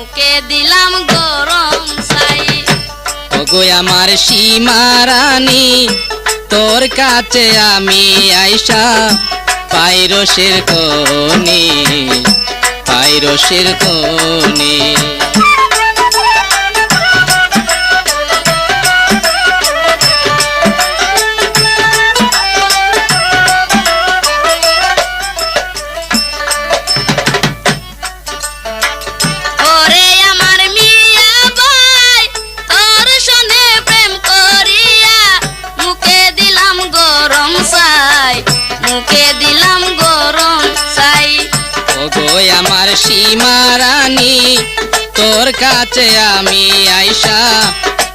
মুখে দিলাম গরম ছাই। ওগো আমার সীমা রানী তোর কাছে আমি আইসা পাই রসের কোণে, পাই রসের কোণে। আমার সীমা রানী তোর কাছে আমি আইসা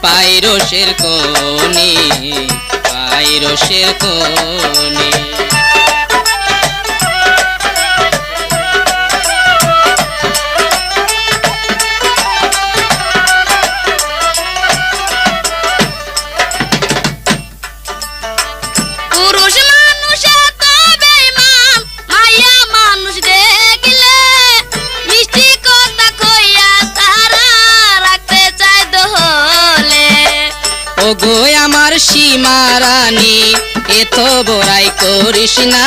পাই রসের কোণে, পাই রসের কোণে। ওগো আমার সীমা রানী এত বড়াই করিস না,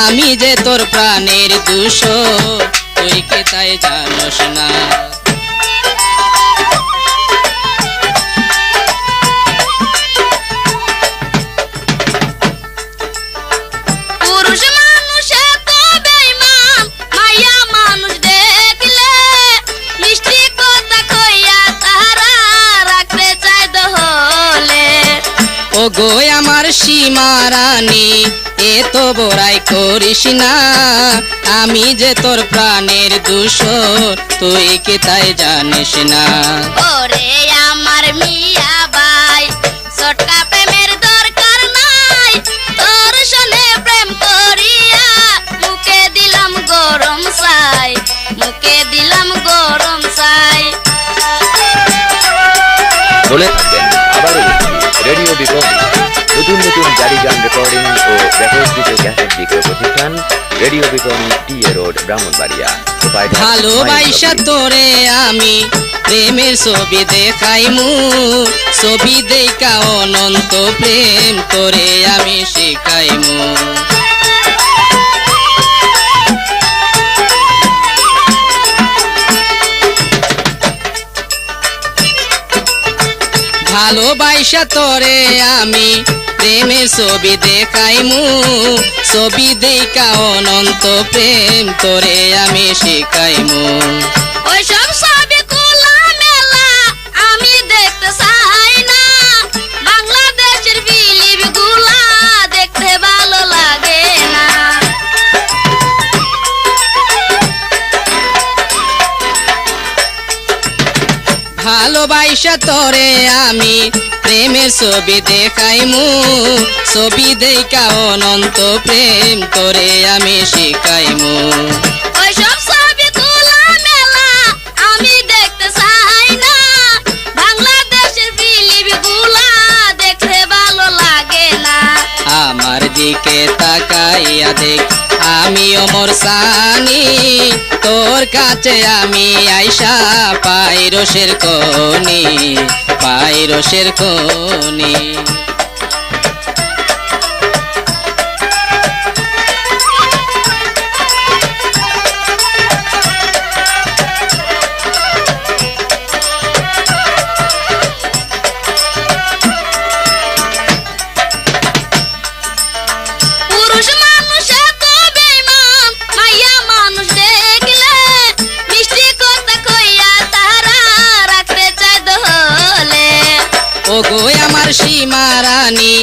আমি যে তোর প্রাণের দূষণ তুই কে তাই জানোস না। ওগো আমার সীমা রানী এত বড়াই করিস না, আমি যে তোর প্রাণের দূষণ তুই কি তাই জানিস না। ওরে আমার মিয়া ভাই সটকা প্রেমের দরকার নাই, তোর সনে প্রেম করিয়া মুখে দিলাম গরম ছাই, মুখে দিলাম গরম ছাই। বলে থাকবেন আবারও রেডিও বিপণী নতুন নতুন জারি গান রেকর্ডিং ও রেকর্ডিত ক্যাসেট বিক্রয় প্রতিষ্ঠান রেডিও বিপণী টিএ রোড ব্রাহ্মণবাড়িয়া। ভালোবাসা তোরে আমি প্রেমের ছবি দেখাইমু, ছবি দেখা অনন্ত প্রেম তোরে আমি শিখাইমু। ভালোবাসা তোরে আমি প্রেমের ছবি দেখাইমু, ছবি দেখা অনন্ত প্রেম তোরে আমি শিখাইমু। ওইসব ছবি খোলা মেলা আমি দেখতে চাই না, বাংলাদেশের ফিল্ম গুলা দেখতে ভালো লাগে না। ভালোবাসা তোরে আমি প্রেমের ছবি দেখাইমু, ছবি দেখা অনন্ত প্রেম তোরে আমি শিখাইমু। ওইসব ছবি খোলা মেলা আমি দেখতে চাই না, বাংলাদেশের ফিল্ম গুলা দেখতে ভালো লাগে না। আমার দিকে তাকাইয়া দেখ আমি অমর সানি, তোর কাছে আমি আইসা পাই রসের কোণে, পাই রসের কোণে। ওগো আমার সীমা রানী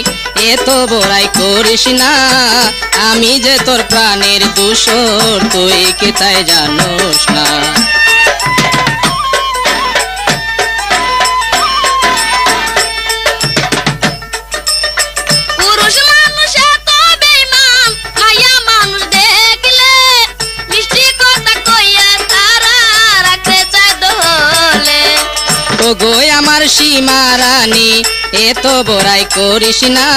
এত বড়াই করিস না, আমি যে তোর প্রাণের দূষণ তুই কি তাই জানোস না। ওগো আমার সীমা রানী এত বড়াই করিস না,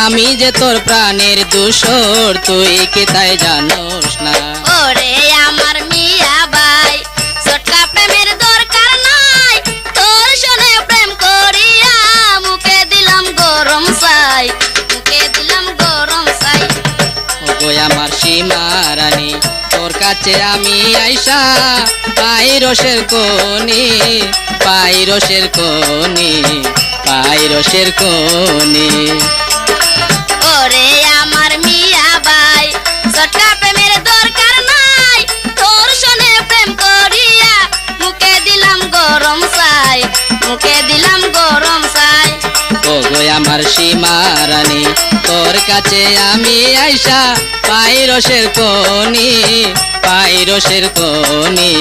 আমি যে তোর প্রাণের দূষণ তুই কি তাই জানোস না। ওরে আমার মিয়া ভাই সটকা কাছে আমি আইসা পাই রসের কোনি, পাই রসের কোনি, পাই রসের কোনি। ওরে আমার মিয়া ভাই সটকা প্রেমের দরকার নাই, তোর সনে প্রেম করিয়া মুখে দিলাম গরম চাই, মুখে দিলাম গরম চাই। ও গো আমার সীমা রানী তোর কাছে আমি আইসা পাই রসের কোনি, পাই রসের কোনি,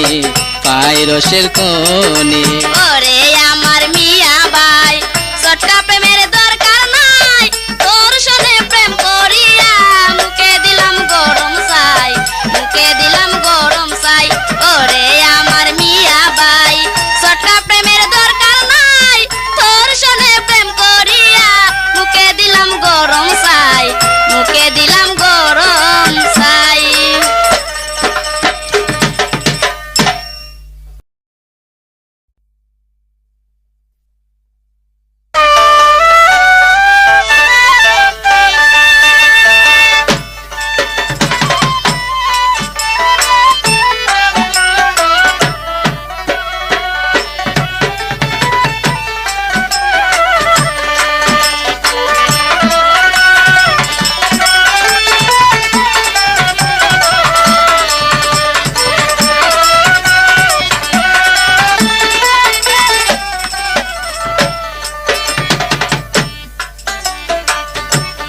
পাই রসের কোনি। ওরে আমার মিয়া ভাই সটকা প্রেমের দরকার নাই, তোর সনে প্রেম করিয়া মুখে দিলাম গরম চাই, মুখে দিলাম গরম চাই। ওরে আমার মিয়া ভাই সটকা প্রেমের দরকার নাই, তোর সনে প্রেম করিয়া মুখে দিলাম গরম চাই, মুখে দিলাম গরম চাই।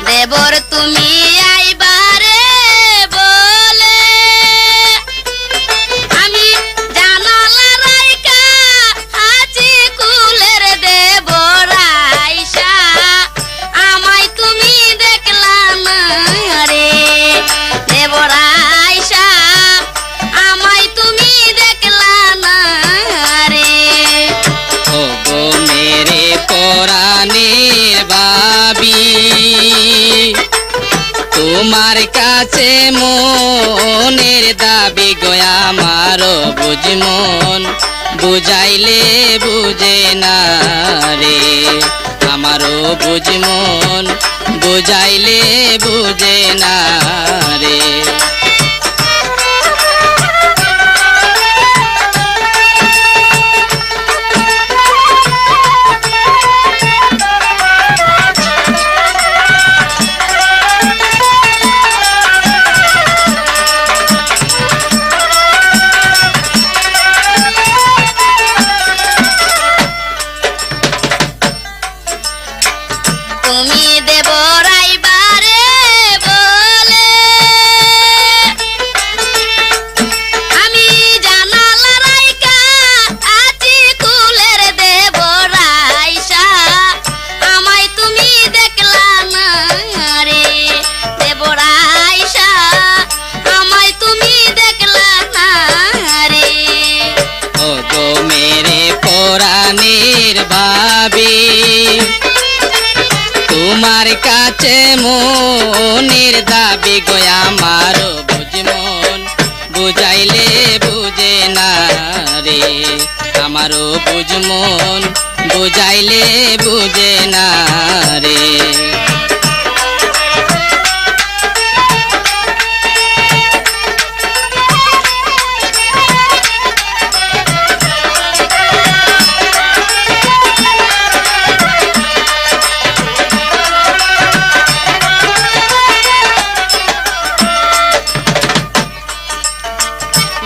দেবর তুমি আইবারে বলে আমি জানালা রাইকা আছি কুলের দেবর আইসা, আমায় তুমি দেখলা না রে দেবর আইসা, আমায় তুমি দেখলা না রে। ও গো মেরে পরাণের বাবি তোমার কাছে মনের দাবি গয়া মারো বুঝমন, বুঝাইলে বুঝে না রে আমারও বুঝমন, বুঝাইলে বুঝে না রে। তুমি দেবর আইবারে বলে আমি জানালা রাইকা আছি কুলের দেবর আইসা, আমায় তুমি দেখলা না রে দেবর আইসা, আমায় তুমি দেখলা না রে। ও গো মেরে পরাণের ভাবি তোমার কাছে মনের দাবি গয়া মারো বুঝমন, বুঝাইলে বুঝে না রে আমারও বুঝমন, বুঝাইলে বুঝে না রে।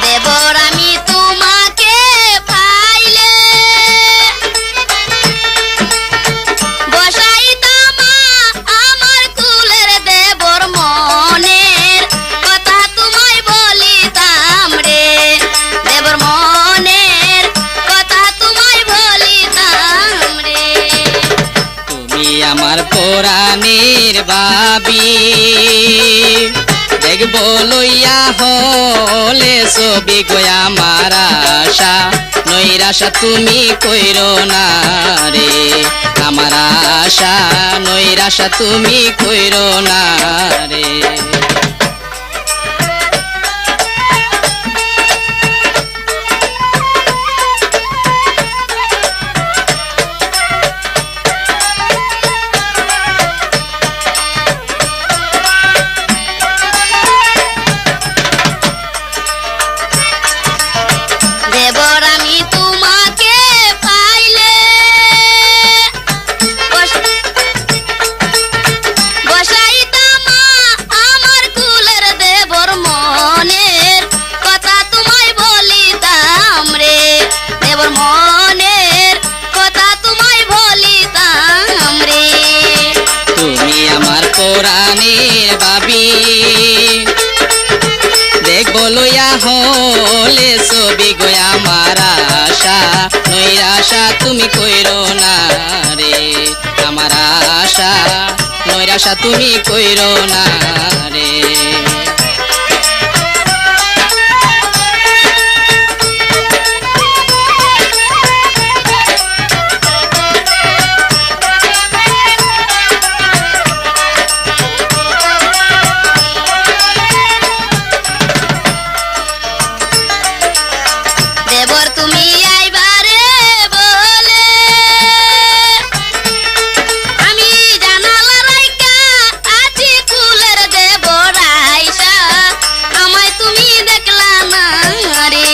দেবর আমি তোমাকে পাইলে বসাইতাম আমার কুলের দেবর মনের কথা তোমায় বলিতাম রে দেবর মনের কথা তোমায় বলিতাম রে। তুমি আমার পরাণের ভাবি দেখবো লইয়া হলে ছবি গয়া আমার আশা, নৈরাশা তুমি কইরো না রে আমার আশা, নৈরাশা তুমি কইরো না রে। বিগো আমার আশা নৈরাশা তুমি কইরো না রে আমার আশা নৈরাশা তুমি কইরো না রে দেবর তুমি আইবারে বলে আমি জানালা রাইকা আছি কুলের দেবর আইসা আমায় তুমি দেখলা না রে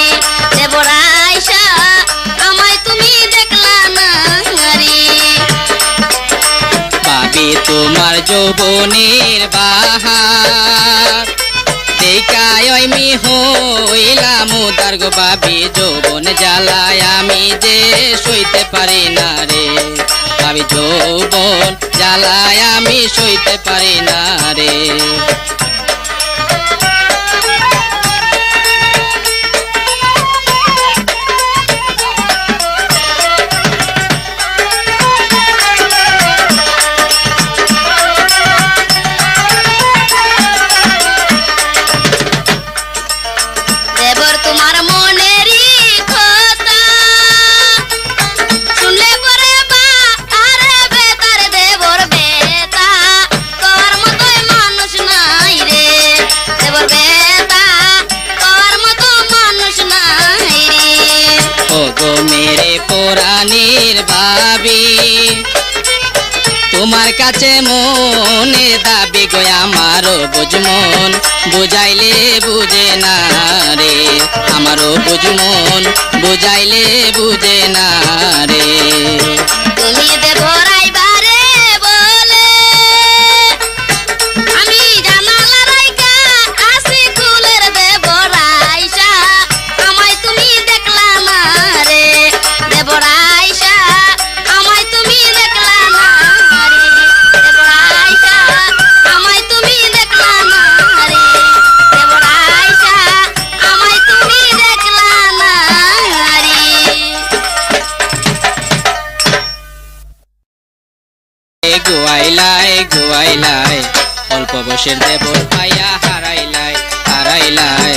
দেবর আইসা আমায় তুমি দেখলা না রে ভাবি তোমার যৌবনের বাহার দেখায় আমি হইলাম উদার গো ভাবি যৌবন জ্বালায় আমি যে সইতে পারি না রে ভাবি যৌবন জ্বালায় আমি সইতে পারি না রে দেবর তোমার মনেরই কথা শুনলে পরে বা আরে বেতার দেবর বেতা তোর মতোই মানুষ নাই রে দেবর বেতা তোর মতো মানুষ নাই রে ও গো মেরে পরাণের ভাবি তোমার কাছে মনে দাবি গো আমারও বুঝমন বুঝাইলে বুঝে না রে আমারও বুঝমন বুঝাইলে বুঝে না রে তুমি দেবর আইবারে বলে আমি জানালা রাইকা আসি কুলের দেবর আইসা আমায় তুমি দেখলা না রে দেবর আইসা আমায় তুমি দেখলা না রে দেবর আইসা আমায় তুমি দেখলা না রে দেবর আইসা আমায় তুমি দেখলা না রে গোয়াইলাই গোয়াইলাই অল্প বয়সের দেবর পাইয়া হারাইলাই হারাইলাই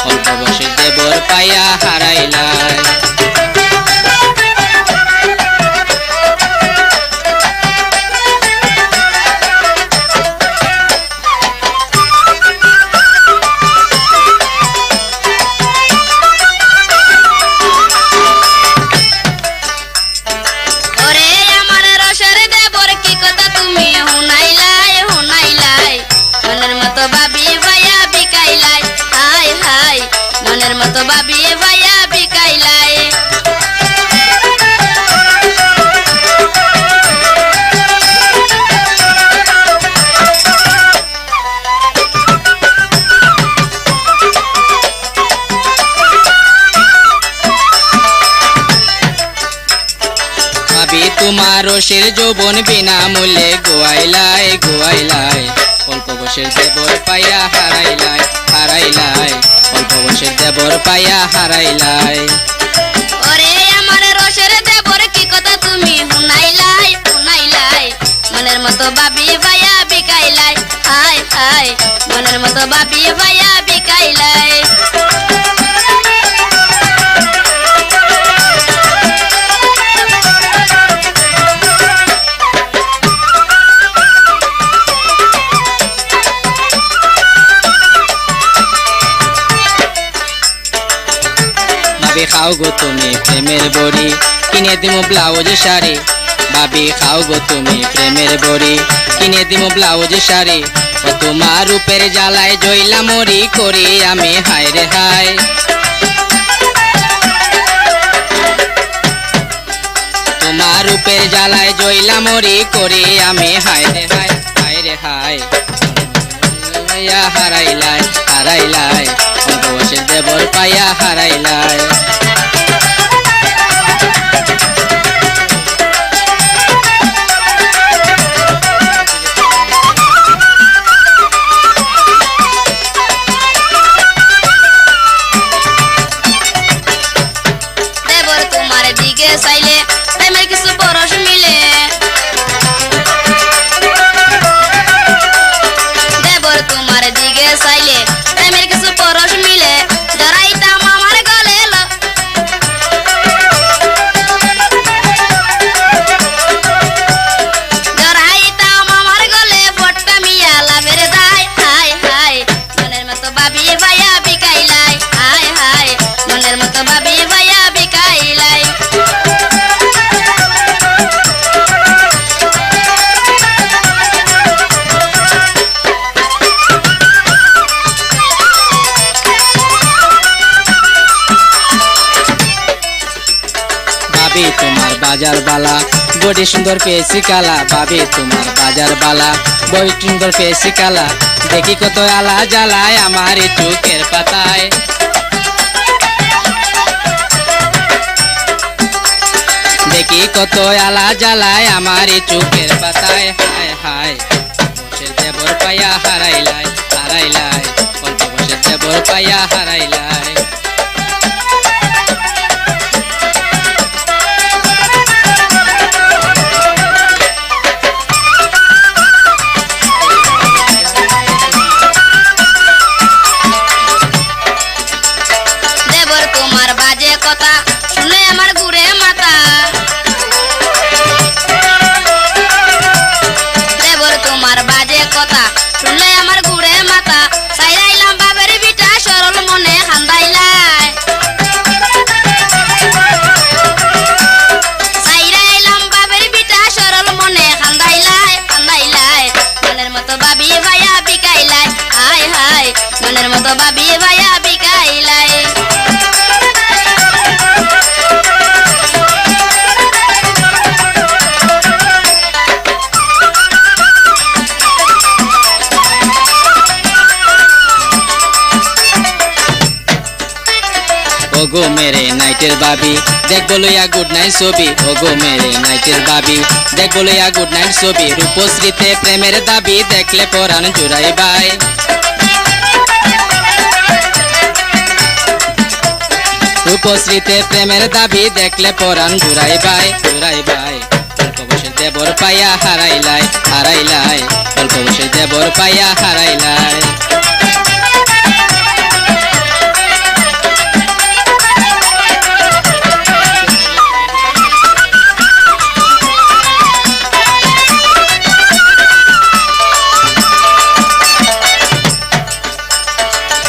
অল্প বয়সের দেবর পাইয়া হারাইলাই ওরে আমার রসের দেবর কি কথা তুমি হুনাইলাই হুনাইলাই মনের মতো ভাবি ভাইয়া বিকাইলাই হাই হাই মনের মতো ভাবি ভাইয়া বিকাইলাই ভাবি তোমার রসের যৌবন বিনামূল্যে গোয়াইলাই গোয়াইলাই অল্প বয়সের দেবর পাইয়া হারাইলাই হারাইলাই অল্প বয়সের দেবর পাইয়া হারাইলাই ওরে আমার রসের দেবর কি কথা তুমি হুনাইলাই হুনাইলাই মনের মতো ভাবি ভাইয়া বিকাইলাই হাই হাই মনের মতো ভাবি ভাইয়া বিকাইলাই ভাবি খাও গো তুমি প্রেমের বড়ি কিনে দিমু ব্লাউজ শাড়ি ভাবি খাও গো তুমি প্রেমের বড়ি কিনে দিমু ব্লাউজ শাড়ি ও তোমার রূপের জ্বালায় জইলা মরি করি আমি হায় রে হায় তোমার রূপের জ্বালায় জইলা মরি করি আমি হায় রে হায় হায় রে হায় হারাইলাই হারাইলাই অল্প বয়সের দেবর পাইয়া হারাইলাই দিকে চাইলে প্রেমের কিছু পরশ মিলে দেবর তোমার দিকে চাইলে প্রেমের কিছু পরশ মিলে জড়াইতাম আমার গলে জড়াইতাম আমার গলে ফটকা মিয়া লাভের দায় হায় হায় মনের মতো ভাবি ভাইয়া বিকাইলাই হায় হায় মনের মতো ভাবি ভাইয়া বিকাইলাই ভাবি তোমার বাজার বালা বডি সুন্দর পেয়েছি কালা ভাবি তোমার বাজার বালা বডি সুন্দর পেয়েছি কালা দেখি কত আলা জ্বালায় আমার এই চোখের পাতায় দেখি কত আলা জ্বালায় আমার এই চোখের পাতায় হায় হায় বসে দেবর পাইয়া হারাইলাই হারাইলাই অল্প বসে দেবর পাইয়া হারাইলাই দেবর তোমার বাজে কথা শুনে আমার ঘুরে মাথা দেবর তোমার বাজে কথা শুনলে আমার ঘুরে মাথা চাইরাইলাম বাবের বিটা সরল মনে খান্দাইলাই চাইরাইলাম বাবের বিটা সরল মনে খান্দাইলাই খান্দাইলাই মনের মতো ভাবি ভাইয়া বিকাইলাই হায় হায় মনের মতো ভাবি ভাইয়া বিকাইলাই ওগো মেরে নাইটের বাবি দেখবো লইয়া গুড নাইট ছবি ওগো মেরে নাইটের বাবি দেখবো লইয়া গুড নাইট ছবি রূপশ্রীতে প্রেমের দাবি দেখলে পরাণ জুড়াই বাই রূপশ্রীতে প্রেমের দাবি দেখলে পরাণ জুড়াই বাই জুড়াই বাই অল্প বসে দেবর পাইয়া হারাইলাই হারাইলাই অল্প বসে দেবর পাইয়া হারাইলাই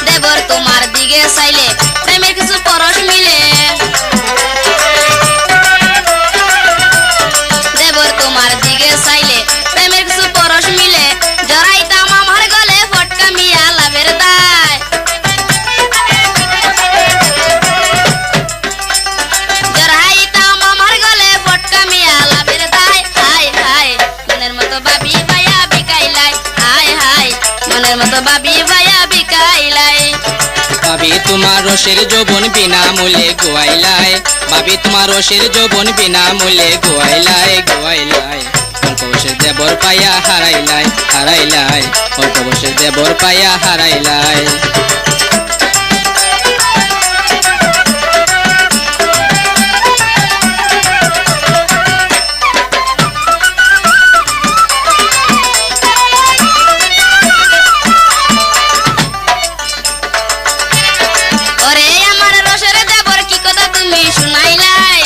দেবর তোমার দিকে চাইলে প্রেমের কিছু পরশ মিলে দেবর তোমার দিকে চাইলে প্রেমের কিছু পরশ মিলে জড়াইতাম আমার গলে ফটকা মিয়া লাভের দায় জড়াইতাম আমার গলে ফটকা মিয়া লাভের দায় হায় হায় মনের মতো ভাবি ভাইয়া বিকাইলাই হায় হায় মনের মতো ভাবি ভাইয়া বিকাইলাই ভাবি তোমার রসের যৌবন বিনা মূল্যে গোয়াইলাই ভাবি তোমার রসের যৌবন বিনা মূল্যে গোয়াইলাই গোয়াইলাই অল্প বসে দেবর পাইয়া হারাইলাই হারাইলাই অল্প বসে দেবর পাইয়া হারাইলাই ওরে আমার রসের দেবর কি কথা তুমি শুনাইলাই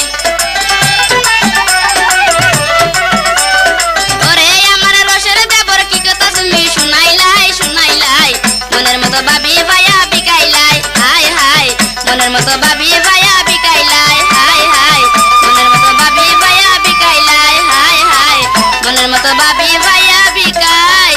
ওরে আমার রসের দেবর কি কথা তুমি শুনাইলাই শুনাইলাই মনের মতো ভাবি ভাইয়া বিকাইলাই হায় হায় মনের মতো ভাবি ভাইয়া বিকাইলাই হায় হায় মনের মতো ভাবি ভাইয়া বিকাইলাই হায় হায় মনের মতো ভাবি ভাইয়া বিকাইলাই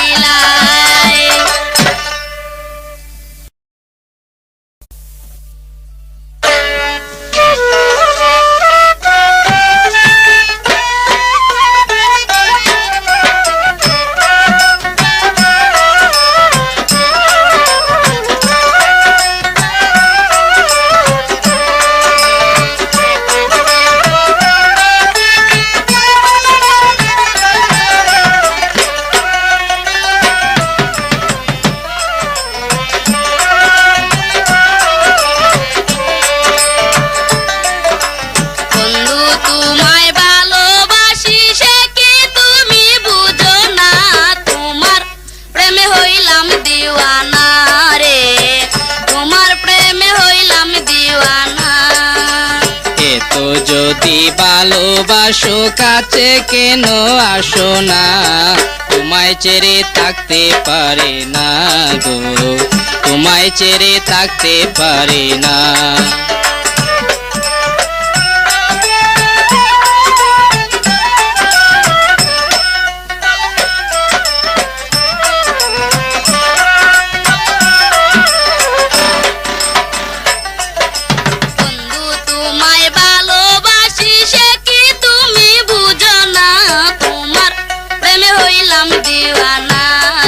এত যদি ভালোবাসো কাছে কেন আসো না, তোমায় ছেড়ে থাকতে পারে না গো, তোমায় ছেড়ে থাকতে পারে না। বন্ধু তোমায় ভালোবাসি সে কি তুমি বুঝো না, তোমার প্রেমে হইলাম দিওয়ানা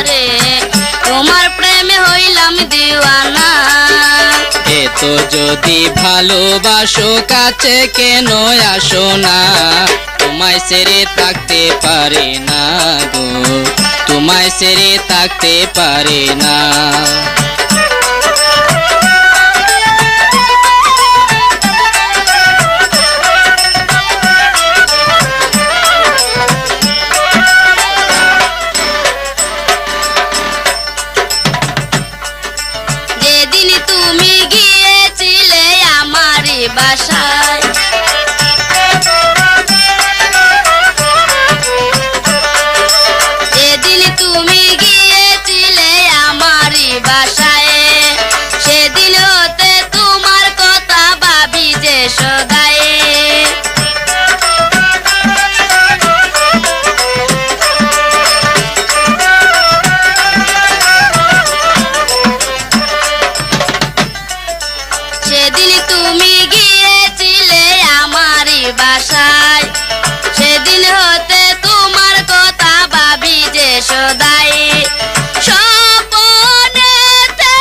রে, তোমার প্রেমে হইলাম দিওয়ানা। এত যদি ভালোবাসো কাছে কেন আসো না, তোমায় ছেড়ে থাকতে পারে না গো, তোমায় ছেড়ে থাকতে পারে না। যেদিন তুমি গিয়েছিলে আমারই বাসায়, যেদিন তুমি গিয়েছিলে আমারই বাসায়, সেদিন হতে তোমার কথা ভাবি যে সদায়। সেদিন তুমি গিয়েছিলে আমারই বাসায়, সেদিন হতে তোমার কথা ভাবি যে সদাই। স্বপ্নেতে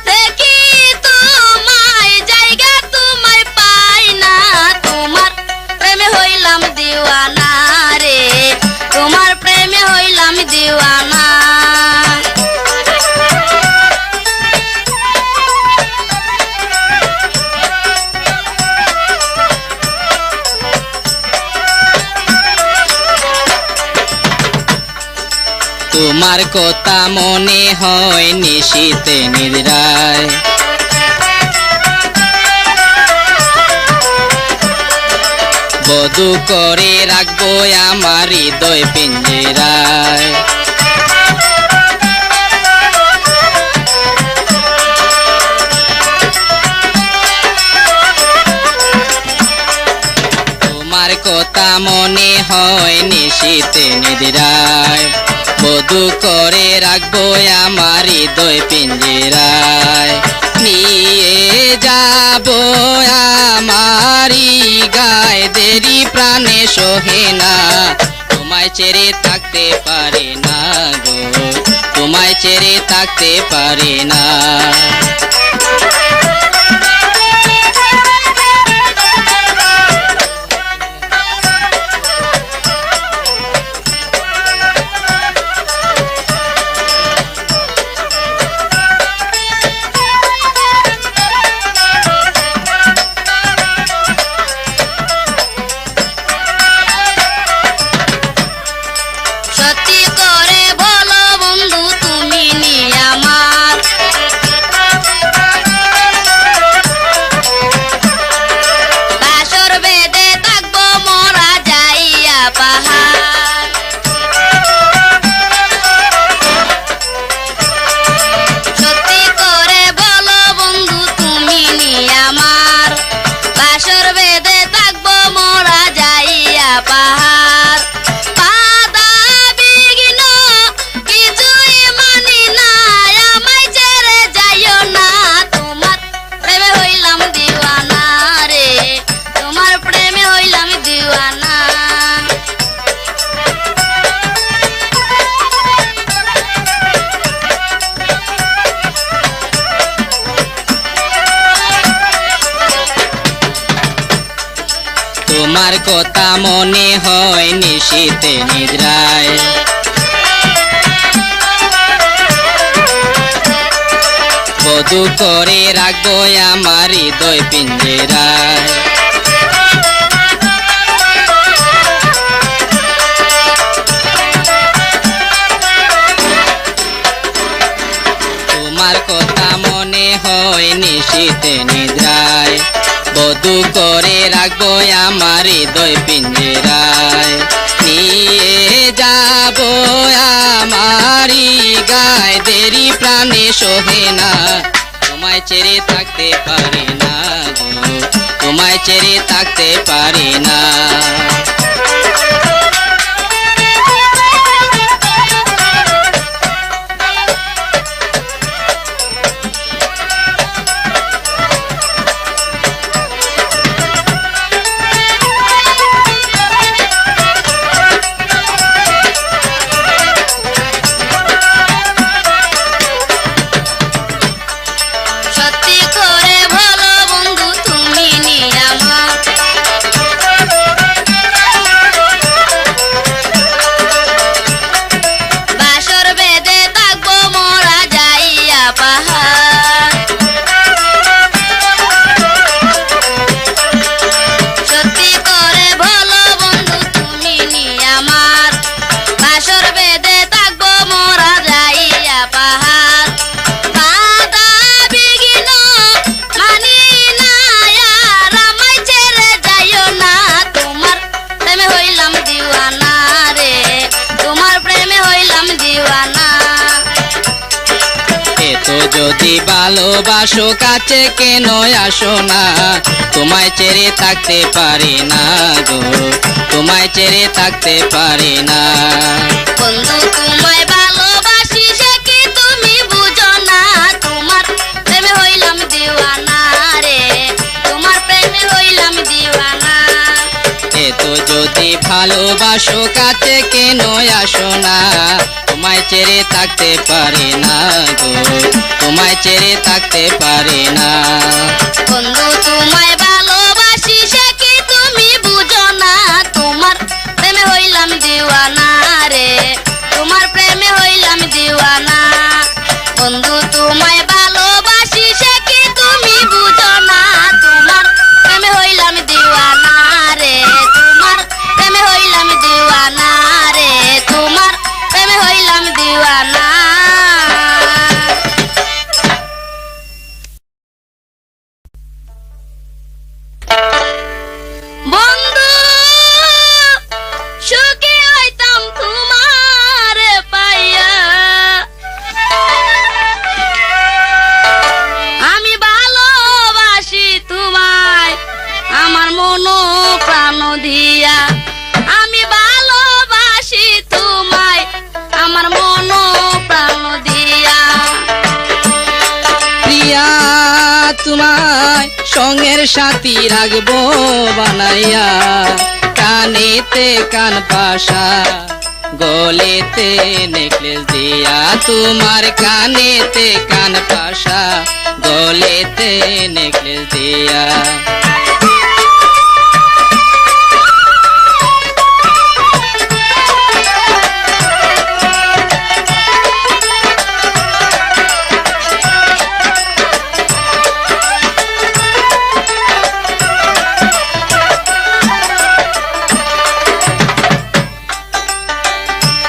দেখি তোমায়, জায়গা তোমায় পাই না, তোমার প্রেমে হইলাম দিওয়ানা রে, তোমার প্রেমে হইলাম দিওয়ানা। তোমার কথা মনে হয় নিশীতে নিদ্রায়, বধু করে রাখবো আমার হৃদয় পিঞ্জরায়। তোমার কথা মনে হয় নিশীতে নিদ্রায়, বধু করে রাখবো আমার হৃদয় পিঞ্জরায়। নিয়ে যাব আমারি গায়ে দেরি প্রাণে সহে না, তোমায় ছেড়ে থাকতে পারে না গো, তোমায় ছেড়ে থাকতে পারে না। সত্যি করে বলো বন্ধু তুমি নি আমার, বাসর বেঁধে থাকবো মোরা যাইয়া পাহাড়। সত্যি করে বলো বন্ধু তুমি নি আমার, বাসর বেঁধে থাকবো মোরা যাইয়া পাহাড়। বাধা বিঘ্ন কিছুই মানি না, আমায় ছেড়ে যাইও না, তোমার প্রেমে হইলাম দিওয়ানা রে, তোমার প্রেমে হইলাম দিওয়ানা। তোমার কথা মনে হয় নিশীতে নিদ্রায়, বধু করে রাখবো আমার হৃদয় পিঞ্জরায়। তোমার কথা মনে হয় নিশীতে নিদ্রায়, বধু করে রাখবো রাখবো আমার হৃদয় পিঞ্জরায়, নিয়ে যাব আমারি গায়, দেরি প্রাণে সোহে না, তোমায় ছেড়ে থাকতে পারি না গো, তোমায় ছেড়ে থাকতে পারি না। সত্যি করে ভালো বন্ধু তুমি নিয়ামত, বাসর বেঁধে থাকবো মোরা যাইয়া পাহাড়। সত্যি করে ভালো বন্ধু তুমি নিয়ামত, বাসর বেঁধে থাকবো মোরা যাইয়া পাহাড়। বাধা বিঘ্ন মানি না আর আমায় ছেড়ে যাইও না, তোমার প্রেমে হইলাম দিওয়ানা রে, তোমার প্রেমে হইলাম দিওয়ানা। এত যদি ভালোবাসো কাছে কেন আসো না, তোমায় ছেড়ে থাকতে পারি না গো, তোমায় ছেড়ে থাকতে পারি না। বন্ধু তোমায় ভালোবাসি সে কি তুমি বুঝো না, তোমার প্রেমে হইলাম দিওয়ানা রে, তোমার প্রেমে হইলাম দিওয়ানা। এত যদি ভালোবাসো কাছে কেন আসো না, তোমায় ছেড়ে থাকতে পারি না গো, তোমায় ছেড়ে থাকতে পারি না। বন্ধু তোমায় ভালোবাসি সে কি তুমি বুঝো না, তোমার প্রেমে হইলাম দিওয়ানা রে, তোমার প্রেমে হইলাম দিওয়ানা। বন্ধু তোমায় ভালোবাসি সে কি তুমি বুঝো না, তোমার প্রেমে হইলাম দিওয়ানা রে, তোমার প্রেমে হইলাম দিওয়ানা রে, তোমার প্রেমে হইলাম দিওয়ানা। বন্ধু সুখী হইতাম তোমার পাইয়া, আমি ভালোবাসি তোমায় আমার মন প্রাণ দিয়া, আমি ভালোবাসি তোমায় আমার মন প্রাণ দিয়া। প্রিয়া তোমায় সঙ্গের সাথী রাখবো বানাইয়া, কানেতে কান পাশা গলেতে নেকলেস দিয়া, তোমার কানেতে কান পাশা গলেতে নেকলেস দিয়া।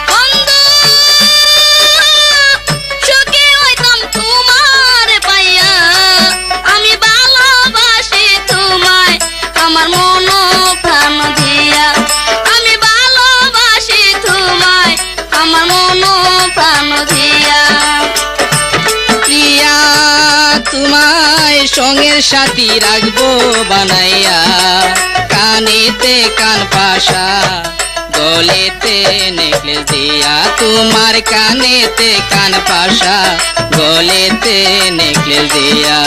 বন্ধু সুখী হইতাম তোমার পাইয়া, আমি ভালোবাসি তোমায় আমার মন প্রাণ দিয়া, আমি ভালোবাসি তোমায় আমার মন প্রাণ দিয়া। প্রিয়া তোমায় সঙ্গের সাথী রাখবো বানাইয়া, কানেতে কান পাশা গলেতে নেকলেস দিয়া, তোমার কানেতে কান পাশা গলেতে নেকলেস দিয়া।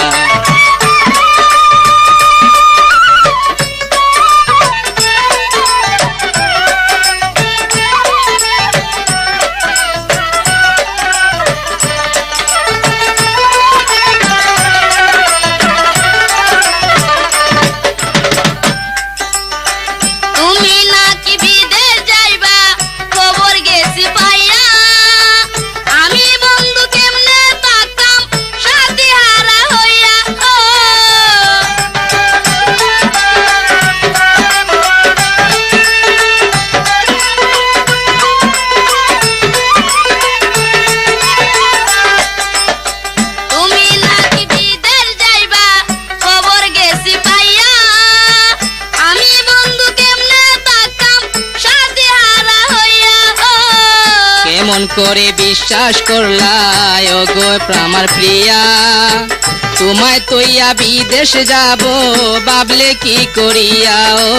তুমি নাকি বিদেশ যাইবা খবর গেছি পাইয়া, আমি বন্ধু কেমনে থাকতাম সাথী হারা হইয়া। ও কেমন করে বিশ্বাস করলাই ও গো আমার প্রিয়া, তোমায় তৈয়া বিদেশ যাব ভাবলে কি করিয়া ও।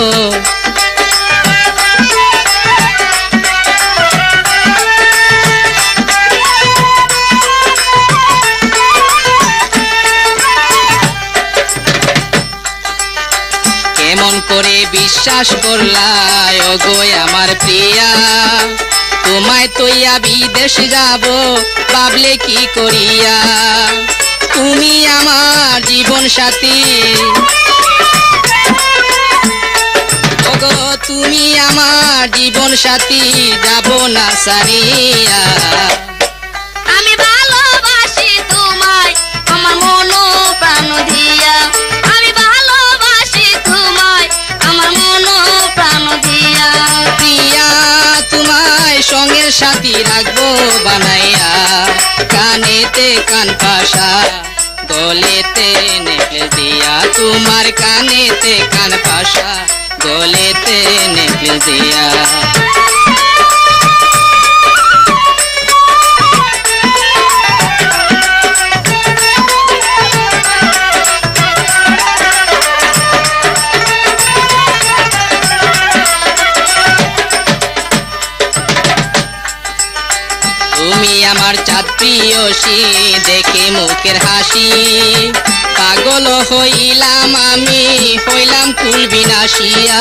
কেমন করে বিশ্বাস করলাই ও গো আমার প্রিয়া, তোমায় তৈয়া বিদেশ যাব ভাবলে কি করিয়া। তুমি আমার জীবন সাথী ও গো, তুমি আমার জীবন সাথী, যাব না সারিয়া। আমি ভালোবাসি তোমায় আমার মন প্রাণ দিয়া, আমি ভালোবাসি তোমায় আমার মন প্রাণ দিয়া। প্রিয়া তোমায় সঙ্গের সাথী রাখবো বানাইয়া, কানেতে কান পাশা গলেতে নেকলেস দিয়া, তোমার কানেতে কান পাশা গলেতে নেকলেস দিয়া। তুমি আমার চাঁদ প্রিয়সী, দেখে মুখের হাসি পাগল হইলাম আমি, হইলাম কুল বিনাশিয়া।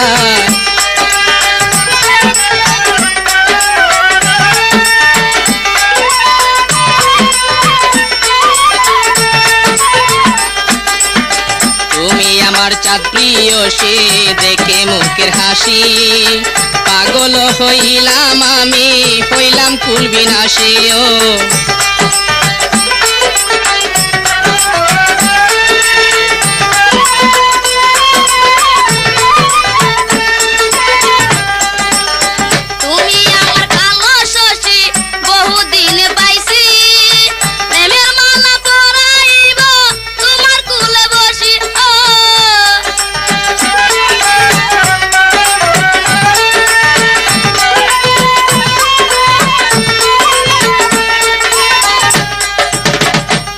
তুমি আমার চাঁদ প্রিয়সী, দেখে মুখের হাসি পাগল হইলাম আমি, হইলাম কুল বিনাশী ও। তুমি আমার কালো শশী বহুদিন পাইছি, প্রেমের মালা পরাইব তোমার কুলে বসি ও।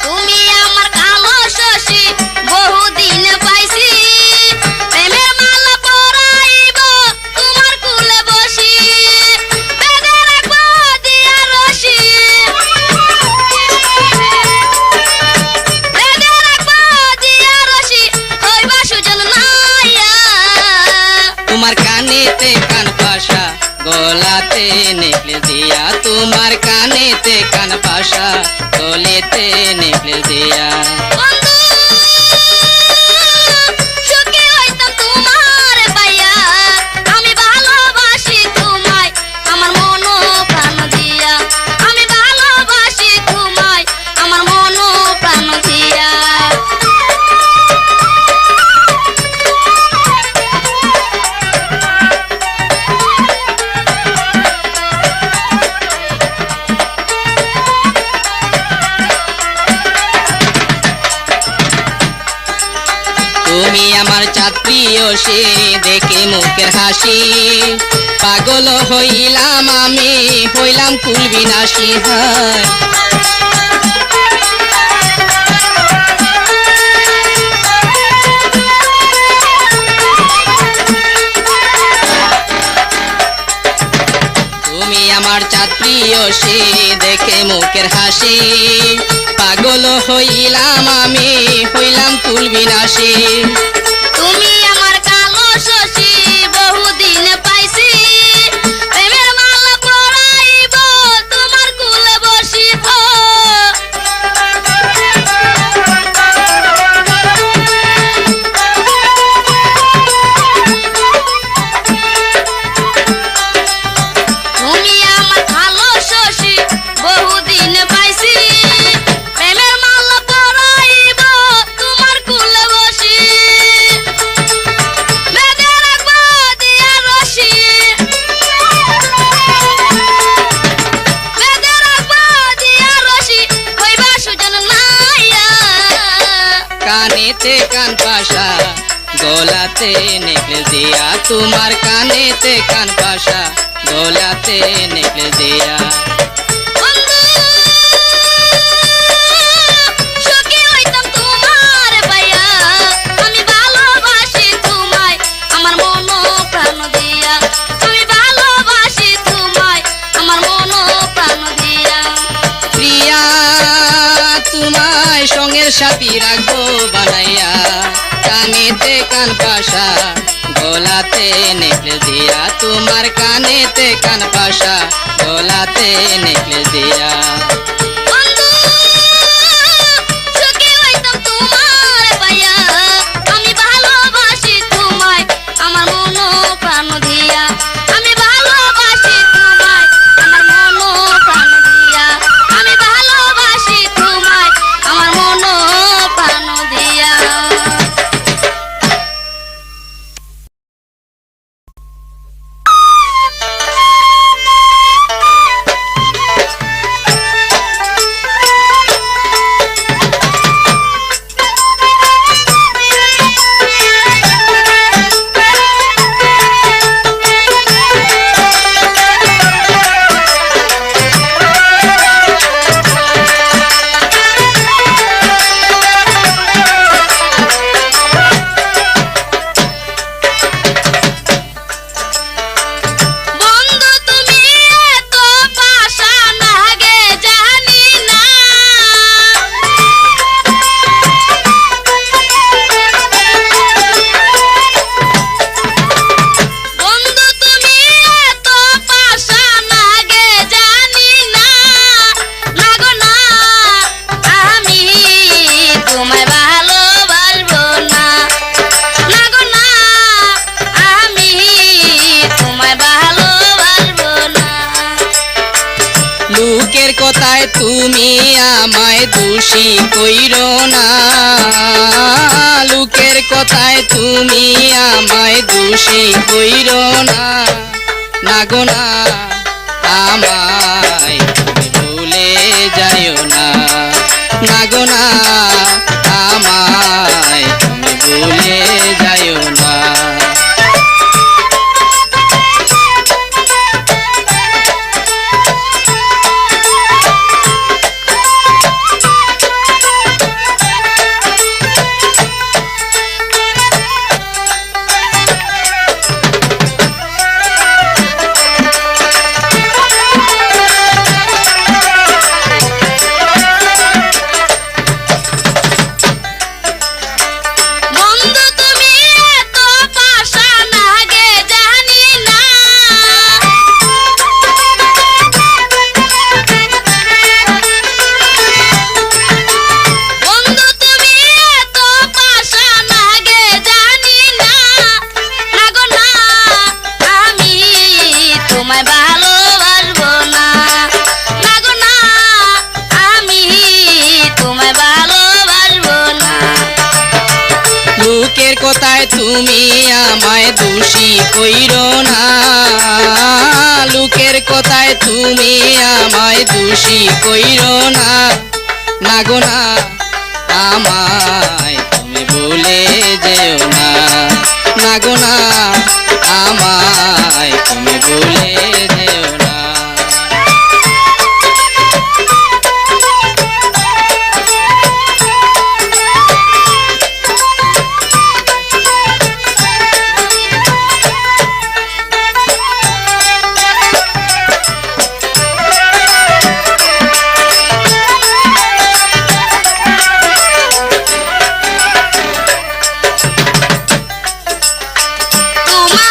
তুমি আমার কালো শশী বহুদিন পাইছি, প্রেমের মালা পরাইব তোমার কুলে বসি। বেঁধে রাখবো দিয়া রশি, বেঁধে রাখবো দিয়া রশি, হইবা সুজন নাইয়া। তোমার কানেতে কান পাশা গলাতে নেকলেস দিয়া, তোমার কানেতে কান পাশা গলেতে নেকলেস দিয়া। বন্ধু সুখী হইতাম তোমার পাইয়া, আমি ভালোবাসি তোমায় আমার মন প্রাণ দিয়া, আমি ভালোবাসি তোমায় আমার মন প্রাণ দিয়া। তুমি আমার চাঁদ প্রিয়সী, দেখে মুখের হাসি পাগল হইলাম আমি, হইলাম কুল বিনাশী হায়। তুমি আমার চাঁদ প্রিয়সী, দেখে মুখের হাসি পাগল হইলাম আমি, হইলাম কুল বিনাশী। তুমি আমার কালো শশী বহুদিন পাইছি, প্রেমের মালা পরাইব তোমার কুলে বসি ও। তুমি আমার কালো শশী বহুদিন পাইছি, প্রেমের মালা পরাইব তোমার কুলে বসি। বেঁধে রাখবো দিয়া রশি, বেঁধে রাখবো দিয়া রশি, হইবা সুজন নাইয়া। কানেতে কান পাশা গলাতে নেকলেস দিয়া, তোমার কানেতে কান পাশা গলাতে নেকলেস দিয়া। প্রাণের সাথী রাখবো বানাইয়া, কানেতে কান পাশা গলাতে নেকলেস দিয়া, তোমার কানেতে কান পাশা গলাতে নেকলেস দিয়া। বন্ধু সুখী হইতাম তোমার পাইয়া, আমি ভালোবাসি তোমায় আমার মন প্রাণ দিয়া, আমি ভালোবাসি তোমায় আমার মন প্রাণ দিয়া, আমি ভালোবাসি তোমায় আমার মন প্রাণ দিয়া। বন্ধু তুমি এত পাশা নাগে জানি না, বন্ধু তুমি এত পাশা নাগে জানি না, লাগো না আমি তোমায় ভালোবাসবো না, লাগো না আমি তোমায় ভালোবাসবো না। লোকের কথায় তুমি আমায় দোষী কইরো না, লোকের কথায় তুমি আমায় দোষী কইরো না, নাগো না আমায় তুমি ভুলে যাইও না, নাগো না আমায় তুমি ভুলে যাইও না। বন্ধু তুমি এত পাশা নাগে জানি না, বন্ধু তুমি এত পাশা নাগে জানি না, লাগো না আমি তোমায় ভালোবাসবো না, লাগো না আমি তোমায় ভালোবাসবো না। লোকের কথায় তুমি আমায় দোষী কইরো না, লোকের কথায় তুমি আমায় দোষী কইরো না, নাগো না আমায় তুমি ভুলে যেও না, নাগো না আমায় তুমি ভুলে যেও না। তোমার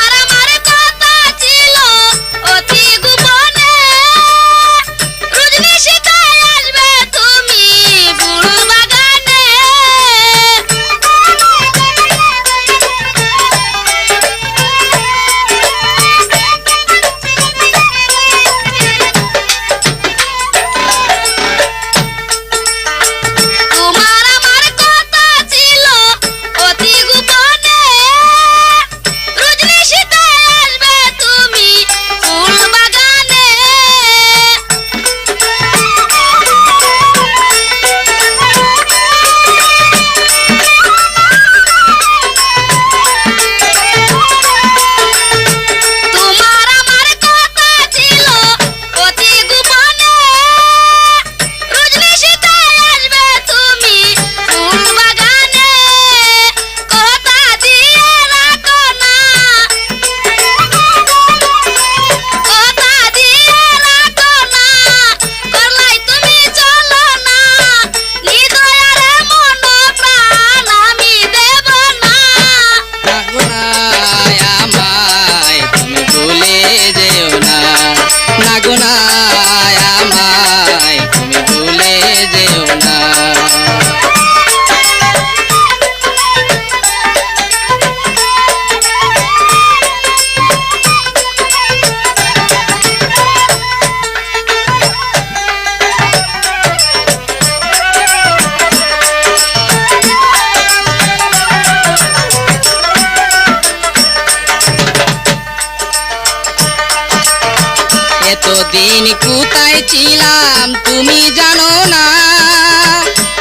এতদিন কোথায় ছিলাম তুমি জানো না,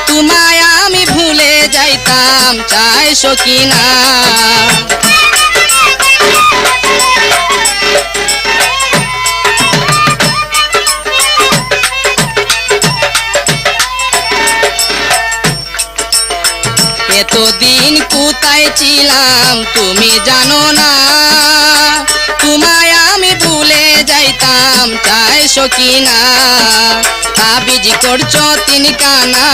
তোমায় আমি ভুলে যাইতাম চাইছো কিনা। এতদিন কোথায় ছিলাম তুমি জানো না, তোমায় আমি ভুলে যাইতাম চাইছো কিনা। তাবিজ করছো তিন কানা,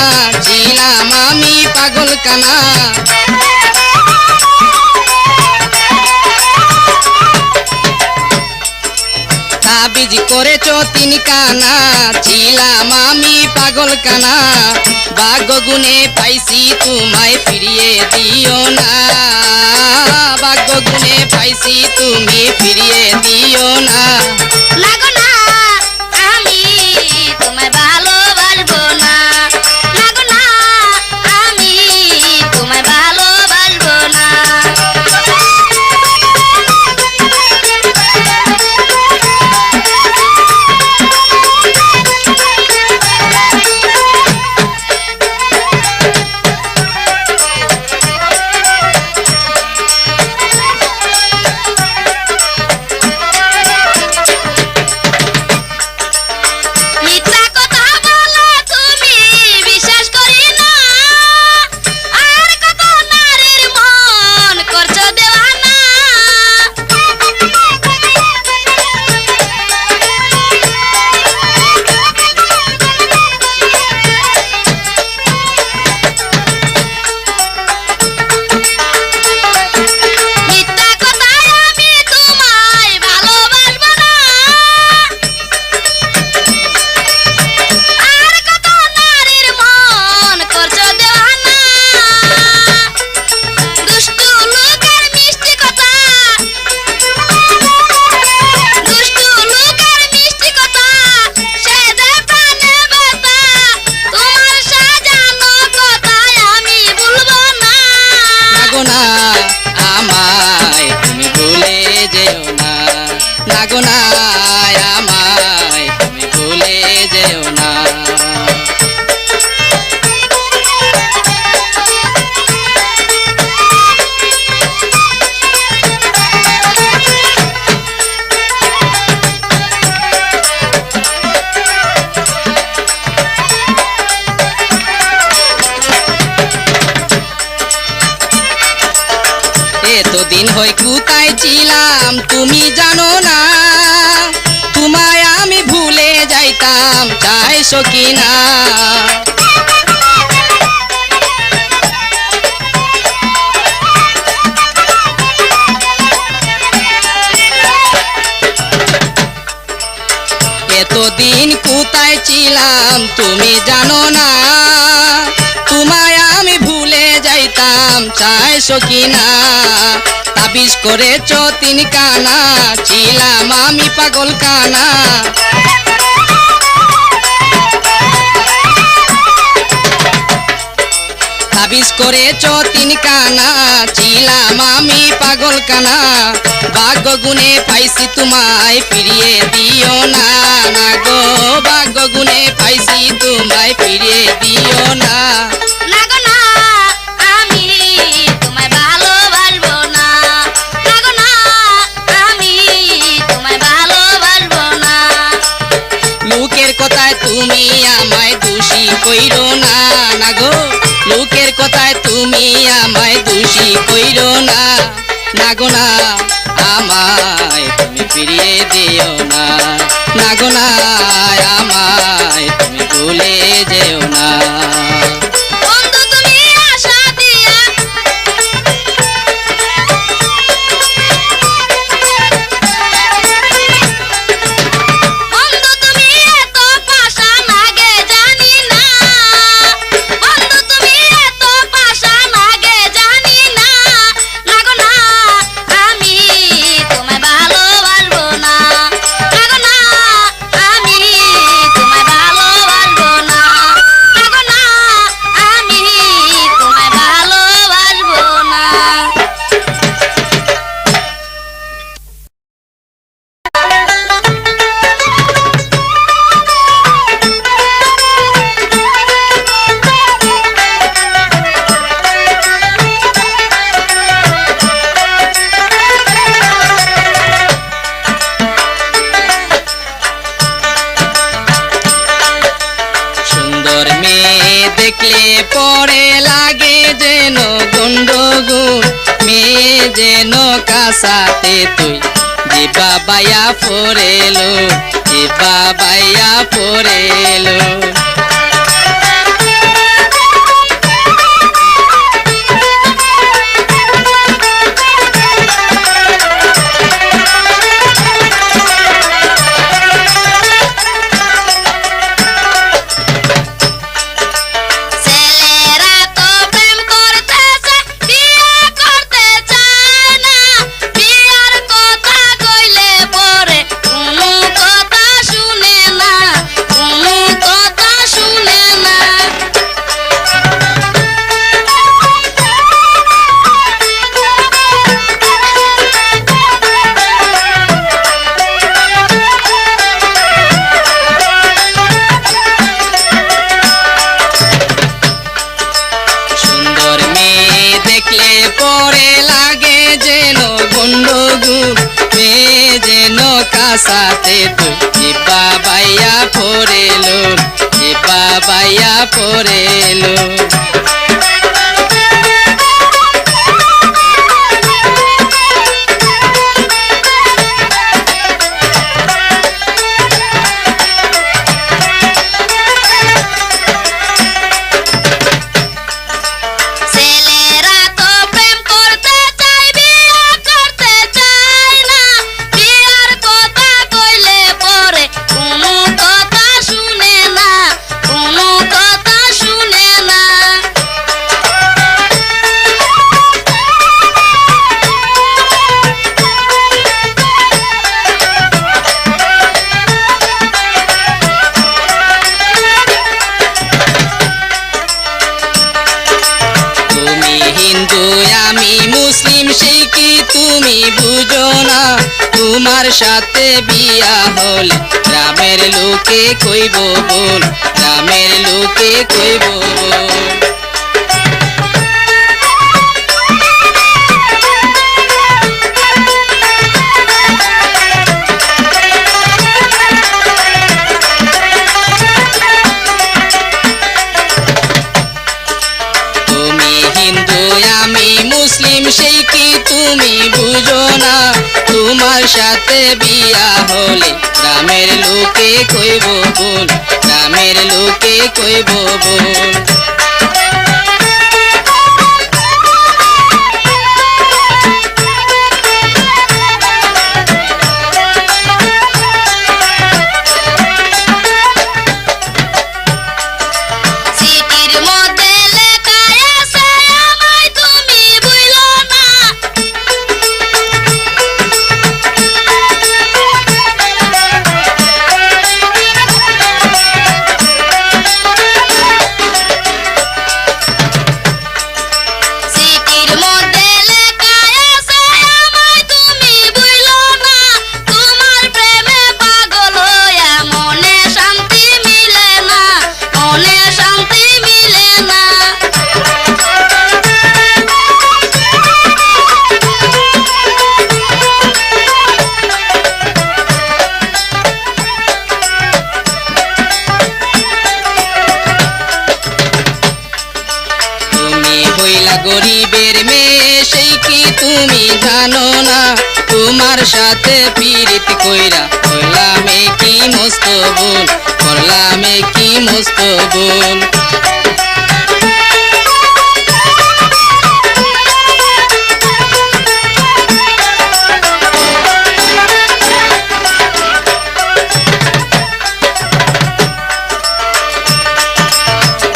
ছিলাম আমি পাগল কানা। তাবিজ করেছো তিন কানা, ছিলাম আমি পাগল কানা। ভাগ্য গুণে পাইছি তোমায় ফিরিয়ে দিও না, ভাগ্য গুণে পাইছি তুমি ফিরিয়ে দিও না। না গো না, আমি তোমায় ভালোবাসবো না। না গো না, আমি তোমায় ভালোবাসবো না। মিথ্যা কথা বলো তুমি, বিশ্বাস করি না। আর কত নারীর মন করছো দেওয়ানা। মিথ্যা কথায় আমি তোমায় ভালোবাসবো না। আর কত নারীর মন করছো দেওয়ানা। দুষ্টু লোকের মিষ্টি কথা, দুষ্টু লোকের মিষ্টি কথা, সে যে প্রাণে ব্যথা। তোমার সাজানো কথায় আমি ভুলবো না। না গো না, আমায় তুমি ভুলে যেও না। না গো না, আমায় তুমি ভুলে যেও না। এতদিন হয় কোথায় ছিলাম তুমি জানো না, তোমায় আমি ভুলে যাইতাম চাইছো কিনা। এতদিন কোথায় ছিলাম তুমি জানো না, তোমায় আমি ভুলে যাইতাম চাইছো কিনা। তাবিজ করেছো তিন কানা, ছিলাম আমি পাগল কানা। তাবিজ করেছো তিন কানা, ছিলাম আমি পাগল কানা। ভাগ্য গুণে পাইছি তোমায় ফিরিয়ে দিও না। না গো, ভাগ্য গুণে পাইছি তোমায় ফিরিয়ে দিও না। না গো না, আমি তোমায় ভালোবাসবো না। না গো না, আমি তোমায় ভালোবাসবো না। লোকের কথায় তুমি আমায় দোষী কইরো না। না গো, লোকের কথায় তুমি আমায় দোষী কইরো না। না গো না, আমায় তুমি ফিরিয়ে দিও না। না গো না, আমায় তুমি ভুলে যেও না। বন্ধু তুমি আশা দিয়া, বন্ধু তুমি এত পাষাণ আগে জানি না। বন্ধু তুমি এত পাষাণ আগে জানি না। না গো না, আমি তোমায় ভালো যেন গন্ডগুণ মেয়ে যেন কাসাতে তুই জিবা বাইয়া পড়েলো জিবা বাইয়া পড়েলো ছেলেরা তো প্রেম করতেছে বিয়ে করতে চায় না বিয়ার কথা কইলে পরে কোনো কথা শুনে না কোনো কথা শুনে না সুন্দর মেয়ে দেখলে পরে লাগে যেন গন্ডগুণ মেয়ে যেন কাসাতে তুই জিবা বাইয়া পড়েলো জিবা বাইয়া পড়েলো ছেলেরা তো প্রেম করতে চায় বিয়ে করতে চায় না বিয়ার কথা কইলে পরে কোনো কথা শুনে না কোনো কথা শুনে না তুমি হিন্দু আমি মুসলিম সেই কি তুমি বুঝো না তোমার সাথে বিয়া হলে গ্রামের লোকে কইব বল গ্রামের লোকে কইব বল তুমি হিন্দু আমি মুসলিম সেই কি তুমি বুঝো না তোমার সাথে বিয়া হলে গ্রামের লোকে কইব বল গ্রামের লোকে কইব বল সিটির মধ্যে লেখা আছে আমায় তুমি ভুলো না সিটির মধ্যে লেখা আছে আমায় তুমি ভুলো না তোমার প্রেমে পাগল হইয়া মনে শান্তি মিলে না মনে শান্তি মিলে না তুমি হইলা গরিবের মেয়ে সেই কি তুমি জানো না তোমার সাথে পীড়িত কইরা হইলামে কি মস্ত বল করলামে কি মস্ত বল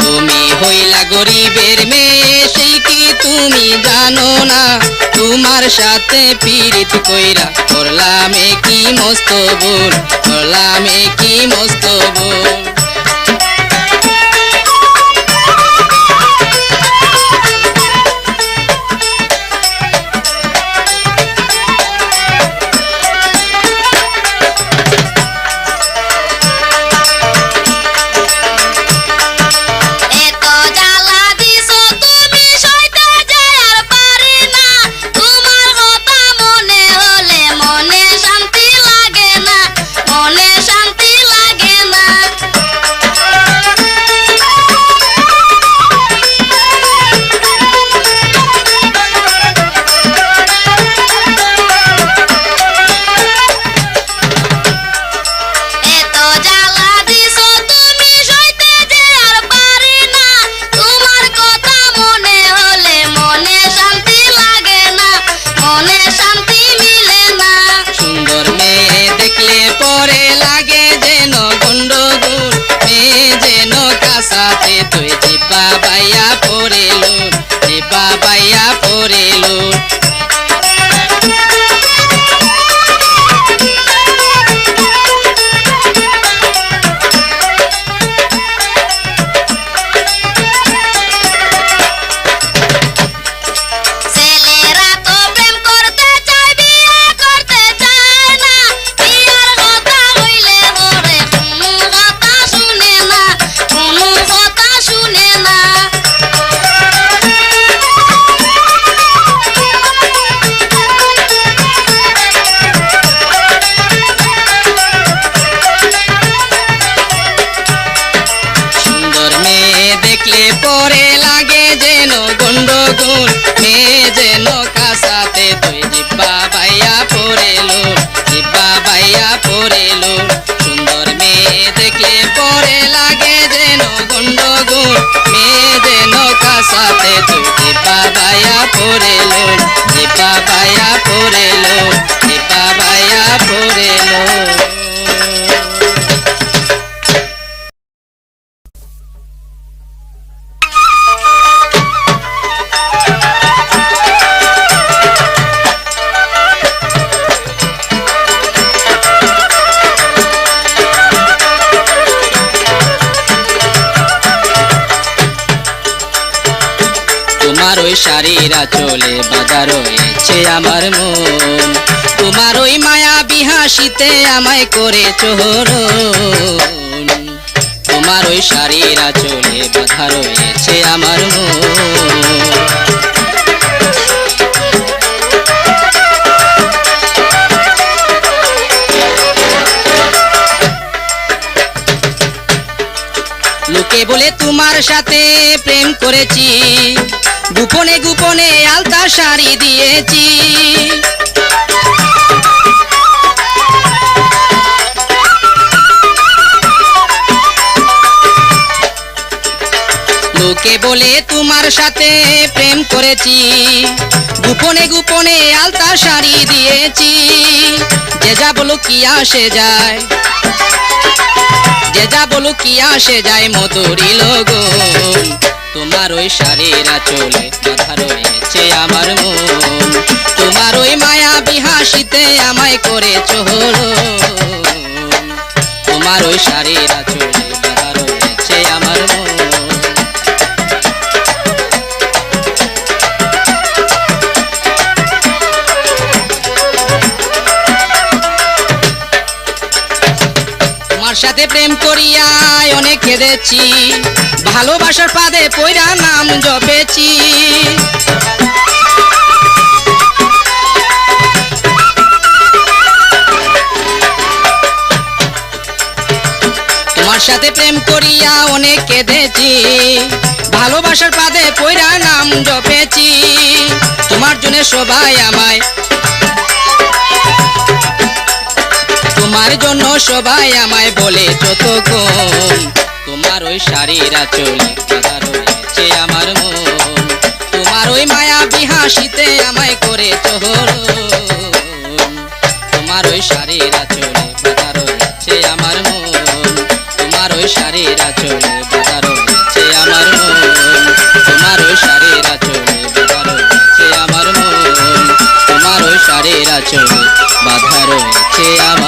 তুমি হইলা গরিবের মেয়ে সেই কি তুমি জানো না তোমার সাথে পীড়িত কইরা করলামে কি মস্ত বল করলামে কি মস্ত বল এত জ্বালা দিছো তুমি সইতে যায় আর পারি না তোমার কথা মনে হলে মনে শান্তি লাগে না মনে শান্তি লাগে না কাছাতে তুই জিব্বা বাইয়া পড়েলু, জিব্বা বাইয়া পড়েলু। ছেলেরা তো প্রেম করতে চায় বিয়ে করতে চায় না, বিয়ার কথা হইলে ওরে কোনো কথা শুনে না, কোনো কথা শুনে না। সুন্দর মেয়ে দেখলে পরে লাগে যেন গন্ডগোল, মেয়ে যেন কাছাতে তুই জিব্বা বাইয়া পড়েলু, জিব্বা বাইয়া পড়েলু। সুন্দর মেয়ে দেখলে পরে লাগে যেন গন্ডগোল, মেয়ে যেন কাছাতে তুই জিব্বা বাইয়া পড়েলু, জিব্বা বাইয়া পড়েলু, জিব্বা বাইয়া পড়েলু। তোমার ওই শাড়ির আঁচলে বাঁধা রয়েছে আমার মন, তোমার ওই মায়া বিহাসিতে আমায় করেছ হরণ। তোমার ওই শাড়ির আঁচলে বাঁধা রয়েছে আমার মন। লোকে বলে তোমার সাথে প্রেম করেছি, গোপনে গোপনে আলতা শাড়ি দিয়েছি। লোকে বলে তোমার সাথে প্রেম করেছি, গোপনে গোপনে আলতা শাড়ি দিয়েছি। যে যা বলো কি আসে যায়, যে যা বলো কি আসে যায় মধুরী লগন। তোমার ওই শাড়ির আঁচলে বাঁধা রয়েছে আমার মন, তোমার ওই মায়া বিহাসিতে আমায় করেছ হরণ। তোমার ওই শাড়ির আঁচলে বাঁধা রয়েছে আমার মন। তোমার সাথে প্রেম করিয়া অনেক কেঁদেছি, ভালোবাসার পাদে পয়রা নাম জপেছি। তোমার সাথে প্রেম করিয়া অনেক কেঁদেছি, ভালোবাসার পাদে পয়রা নাম জপেছি। তোমার জন্য সবাই আমায়, তোমার জন্য সবাই আমায় বলে যতক্ষণ। তোমার ওই শাড়ির আঁচলে বাঁধা রয়েছে আমার মন, তোমার ওই মায়া বিহাসিতে আমায় করেছ হরণ। তোমার ওই শাড়ির আঁচলে বাঁধা রয়েছে আমার মন, তোমার ওই শাড়ির আঁচলে বাঁধা রয়েছে আমার মন, তোমার ওই শাড়ির আঁচলে বাঁধা রয়েছে আমার মন, তোমার ওই শাড়ির আঁচলে বাঁধা রয়েছে আমার